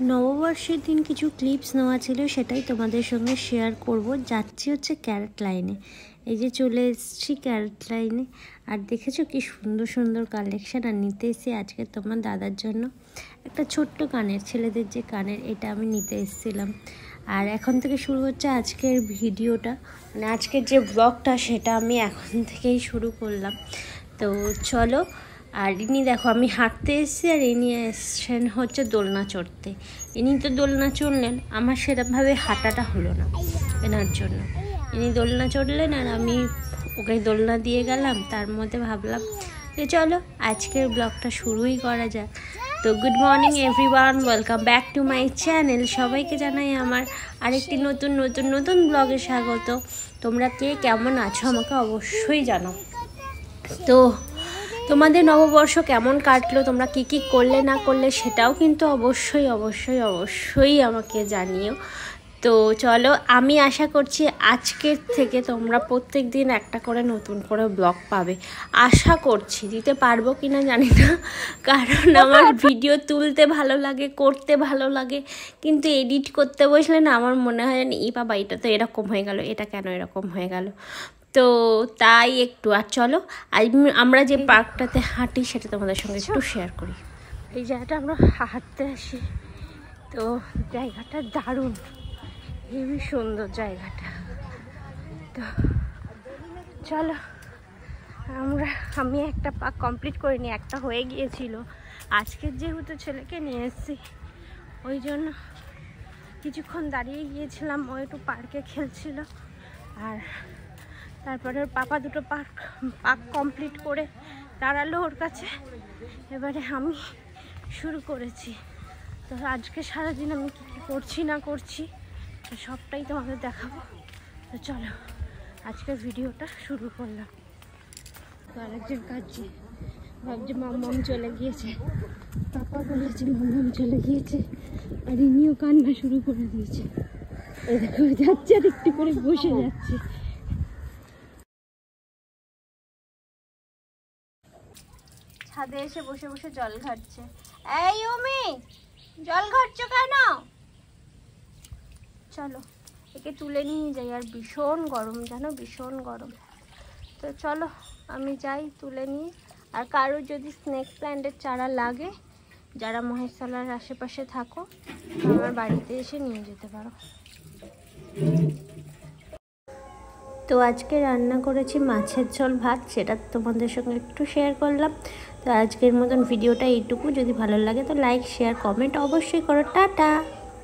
নববর্ষের দিন কিছু ক্লিপস নেওয়া ছিল, সেটাই তোমাদের সঙ্গে শেয়ার করব। যাচ্ছি হচ্ছে ক্যারেট লাইনে। এই যে চলে এসেছি ক্যারেট লাইনে, আর দেখেছো কি সুন্দর সুন্দর কালেকশান। আর নিতে এসেছি আজকে তোমার দাদার জন্য একটা ছোট্ট কানের, ছেলেদের যে কানের, এটা আমি নিতে এসেছিলাম। আর এখন থেকে শুরু হচ্ছে আজকের ভিডিওটা, মানে আজকের যে ব্লগটা সেটা আমি এখন থেকেই শুরু করলাম। তো চলো। আর ইনি দেখো আমি হাঁটতে এসেছি, আর ইনি এসছেন হচ্ছে দোলনা চড়তে। ইনি তো দোলনা চড়লেন, আমার সেরকমভাবে হাঁটাটা হলো না এনার জন্য। ইনি দোলনা চড়লেন আর আমি ওকে দোলনা দিয়ে গেলাম। তার মধ্যে ভাবলাম যে চলো আজকের ব্লগটা শুরুই করা যাক। তো good morning everyone, welcome back to my channel. সবাইকে জানাই আমার আরেকটি নতুন নতুন নতুন ব্লগে স্বাগত। তোমরা কে কেমন আছো আমাকে অবশ্যই জানাও। তো তোমাদের নববর্ষ কেমন কাটলো, তোমরা কি কি করলে না করলে সেটাও কিন্তু অবশ্যই অবশ্যই অবশ্যই আমাকে জানিও। তো চলো, আমি আশা করছি আজকের থেকে তোমরা প্রত্যেক দিন একটা করে নতুন করে ব্লগ পাবে। আশা করছি, দিতে পারবো কি না জানি না, কারণ আমার ভিডিও তুলতে ভালো লাগে, করতে ভালো লাগে, কিন্তু এডিট করতে বসলে না আমার মনে হয় না, এই বাবা এটা তো এরকম হয়ে গেল, এটা কেন এরকম হয়ে গেল। তো তাই একটু, আর চলো আমরা যে পার্কটাতে হাঁটি সেটা তোমাদের সঙ্গে একটু শেয়ার করি। এই জায়গাটা আমরা হাঁটতে আসি, তো জায়গাটা দারুণ, হেবি সুন্দর জায়গাটা। তো চলো, আমি একটা পার্ক কমপ্লিট করিনি, একটা হয়ে গিয়েছিল। আজকের যেহেতু ছেলেকে নিয়ে এসেছি ওই জন্য কিছুক্ষণ দাঁড়িয়ে গিয়েছিলাম, ও একটু পার্কে খেলছিল। আর তারপরে ওর পাপা দুটো পার্ক কমপ্লিট করে দাঁড়ালো ওর কাছে। এবারে আমি শুরু করেছি। তো আজকে সারাদিন আমি কী কী করছি না করছি তো সবটাই তোমাদের দেখাবো। তো চলো আজকের ভিডিওটা শুরু করলাম। তো আরেকজন কাজে ভাবছে মাম্মাম চলে গিয়েছে, পাপা বলেছে মাম্মাম চলে গিয়েছে, আর ইনিও কান্না শুরু করে দিয়েছে। এই দেখো যাচ্ছে আর একটু করে বসে যাচ্ছে। ছাদে এসে বসে বসে জল ঘাটছে। এই ওমি, জল ঘাটছো কেন? চলো একে তুলে নিয়ে যাই। আর ভীষণ গরম জানো, ভীষণ গরম। তো চলো আমি যাই তুলে নিয়ে। আর কারোর যদি স্নেক প্ল্যান্টের চারা লাগে, যারা মহেশতলার আশেপাশে থাকো, আমার বাড়িতে এসে নিয়ে যেতে পারো। তো আজকে রান্না করেছি মাছের ঝোল ভাত, সেটা তোমাদের সঙ্গে একটু শেয়ার করলাম। তো আজকের মতন ভিডিওটা এইটুকু। যদি ভালো লাগে তো লাইক শেয়ার কমেন্ট অবশ্যই করো। টাটা।